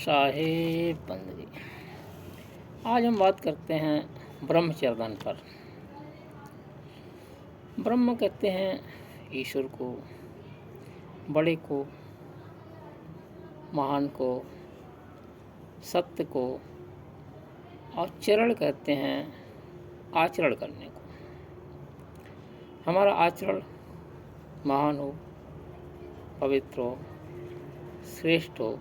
साहेब बंद जी। आज हम बात करते हैं ब्रह्मचर्य पर। ब्रह्म कहते हैं ईश्वर को, बड़े को, महान को, सत्य को, और चरण कहते हैं आचरण करने को। हमारा आचरण महान हो, पवित्र हो, श्रेष्ठ हो,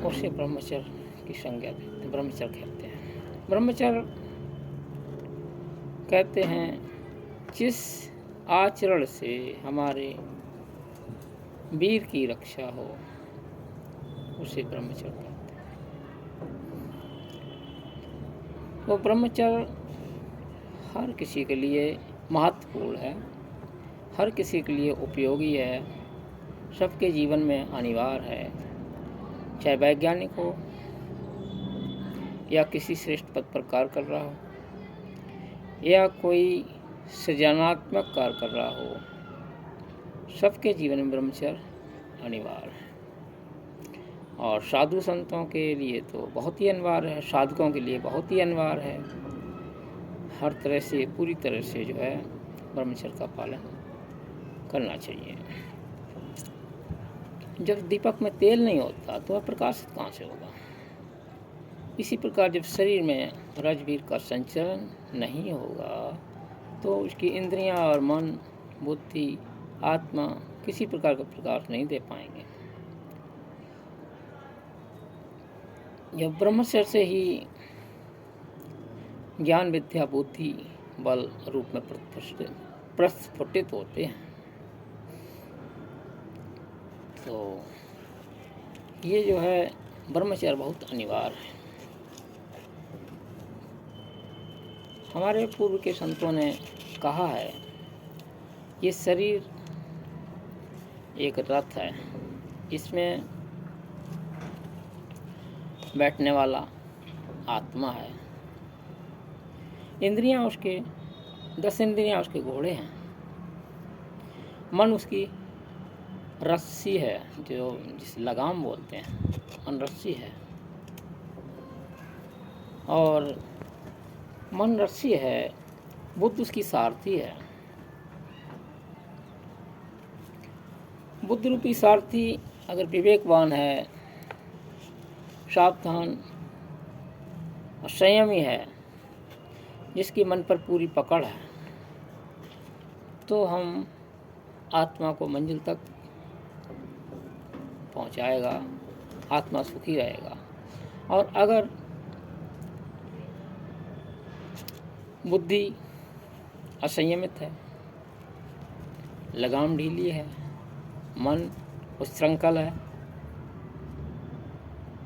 उसे ब्रह्मचर्य की संज्ञा देते, ब्रह्मचर्य कहते हैं। ब्रह्मचर्य कहते हैं जिस आचरण से हमारे वीर की रक्षा हो, उसे ब्रह्मचर्य कहते हैं। वो ब्रह्मचर्य हर किसी के लिए महत्वपूर्ण है, हर किसी के लिए उपयोगी है, सबके जीवन में अनिवार्य है, चाहे वैज्ञानिक हो या किसी श्रेष्ठ पद पर कार्य कर रहा हो या कोई सृजनात्मक कार्य कर रहा हो, सबके जीवन में ब्रह्मचर्य अनिवार्य है। और साधु संतों के लिए तो बहुत ही अनिवार्य है, साधकों के लिए बहुत ही अनिवार्य है। हर तरह से, पूरी तरह से जो है ब्रह्मचर्य का पालन करना चाहिए। जब दीपक में तेल नहीं होता तो वह प्रकाशित कहाँ से होगा। इसी प्रकार जब शरीर में रजवीर का संचरण नहीं होगा तो उसकी इंद्रियां और मन, बुद्धि, आत्मा किसी प्रकार का प्रकाश नहीं दे पाएंगे। जब ब्रह्मचर्य से ही ज्ञान, विद्या, बुद्धि बल रूप में प्रस्फुटित होते हैं, तो ये जो है ब्रह्मचर्य बहुत अनिवार्य है। हमारे पूर्व के संतों ने कहा है, ये शरीर एक रथ है, इसमें बैठने वाला आत्मा है, इंद्रियां उसके 10 इंद्रियां उसके घोड़े हैं, मन उसकी रस्सी है, जो जिस लगाम बोलते हैं, मन रस्सी है। और मन रस्सी है, बुद्ध उसकी सारथी है। बुद्ध रूपी सारथी अगर विवेकवान है, सावधान और संयमी है, जिसकी मन पर पूरी पकड़ है, तो हम आत्मा को मंजिल तक पहुंचाएगा, आत्मा सुखी रहेगा। और अगर बुद्धि असंयमित है, लगाम ढीली है, मन उच्छृंखल है,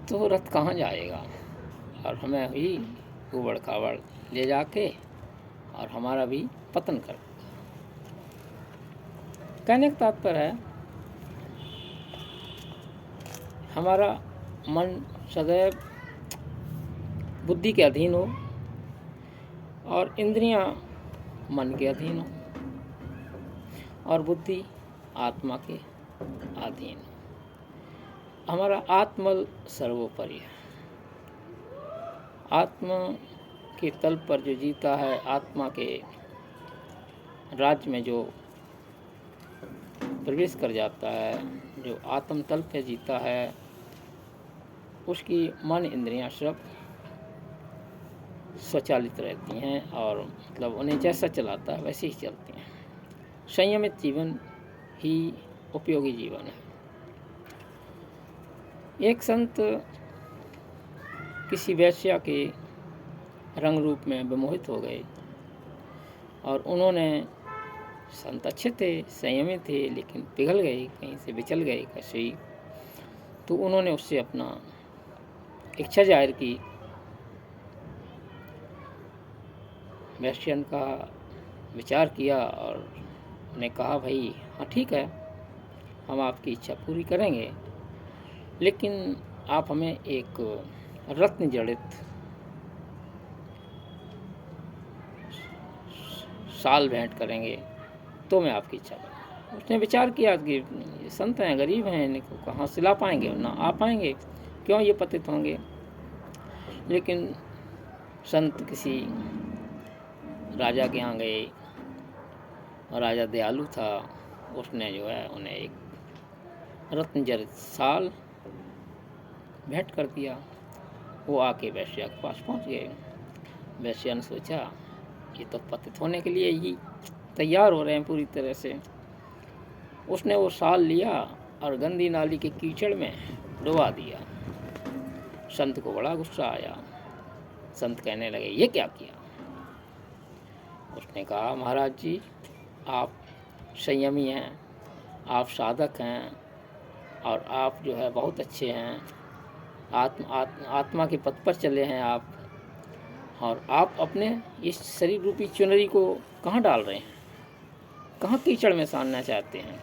तो रथ कहाँ जाएगा और हमें भी उबड़ खाबड़ ले जाके और हमारा भी पतन कर देगा। कहने का तात्पर्य है, हमारा मन सदैव बुद्धि के अधीन हो और इंद्रियां मन के अधीन हो और बुद्धि आत्मा के अधीन हो। हमारा आत्मबल सर्वोपरि है। आत्मा के तल पर जो जीता है, आत्मा के राज्य में जो प्रवेश कर जाता है, जो आत्म तल पे जीता है, उसकी मन, इंद्रियां सब स्वचालित रहती हैं और मतलब उन्हें जैसा चलाता है वैसे ही चलती हैं। संयमित जीवन ही उपयोगी जीवन है। एक संत किसी वेश्या के रंग रूप में विमोहित हो गए और उन्होंने, संत अच्छे थे, संयमी थे, लेकिन पिघल गए, कहीं से विचल गए कैसे ही, तो उन्होंने उससे अपना इच्छा जाहिर की। वेश्यन का विचार किया और उन्हें कहा, भाई हाँ ठीक है, हम आपकी इच्छा पूरी करेंगे, लेकिन आप हमें एक रत्न जड़ित शाल भेंट करेंगे तो मैं आपकी इच्छा करूँगा। उसने विचार किया कि ये संत हैं, गरीब हैं, इनको कहाँ से ला पाएंगे, ना आ पाएंगे, क्यों ये पतित होंगे। लेकिन संत किसी राजा के यहाँ गए और राजा दयालु था, उसने जो है उन्हें एक रत्न जड़ित शाल भेंट कर दिया। वो आके वैश्या के पास पहुंच गए। वैश्या ने सोचा ये तो पतित होने के लिए ही तैयार हो रहे हैं पूरी तरह से। उसने वो शाल लिया और गंदी नाली के कीचड़ में डुबा दिया। संत को बड़ा गुस्सा आया। संत कहने लगे ये क्या किया। उसने कहा महाराज जी, आप संयमी हैं, आप साधक हैं और आप जो है बहुत अच्छे हैं, आत्मा के पथ पर चले हैं आप, और आप अपने इस शरीर रूपी चुनरी को कहाँ डाल रहे हैं, कहाँ कीचड़ में सानना चाहते हैं।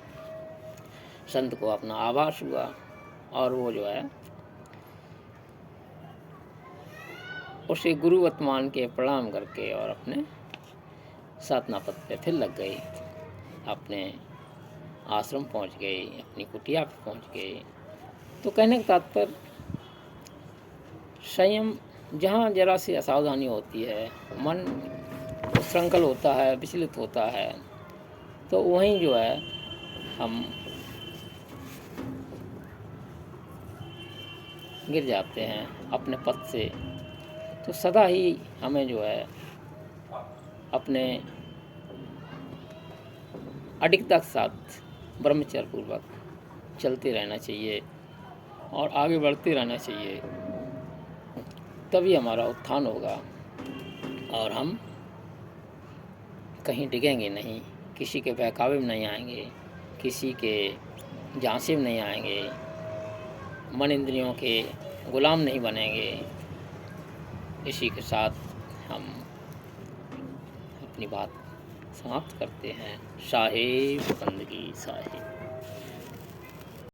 संत को अपना आभास हुआ और वो जो है उसे गुरुवत मान के प्रणाम करके और अपने साधना पथ पे फिर लग गए। अपने आश्रम पहुंच गए, अपनी कुटिया पे पहुंच गए। तो कहने का तात्पर्य, संयम जहाँ जरा सी असावधानी होती है, मन उच्छृंखल होता है, विचलित होता है, तो वहीं जो है हम गिर जाते हैं अपने पथ से। तो सदा ही हमें जो है अपने अडिगता के साथ ब्रह्मचर्य पूर्वक चलते रहना चाहिए और आगे बढ़ते रहना चाहिए। तभी हमारा उत्थान होगा और हम कहीं डिगेंगे नहीं, किसी के बहकावे में नहीं आएंगे, किसी के झांसे में नहीं आएंगे, मन इंद्रियों के गुलाम नहीं बनेंगे। इसी के साथ हम अपनी बात समाप्त करते हैं। साहिब बंदगी साहिब।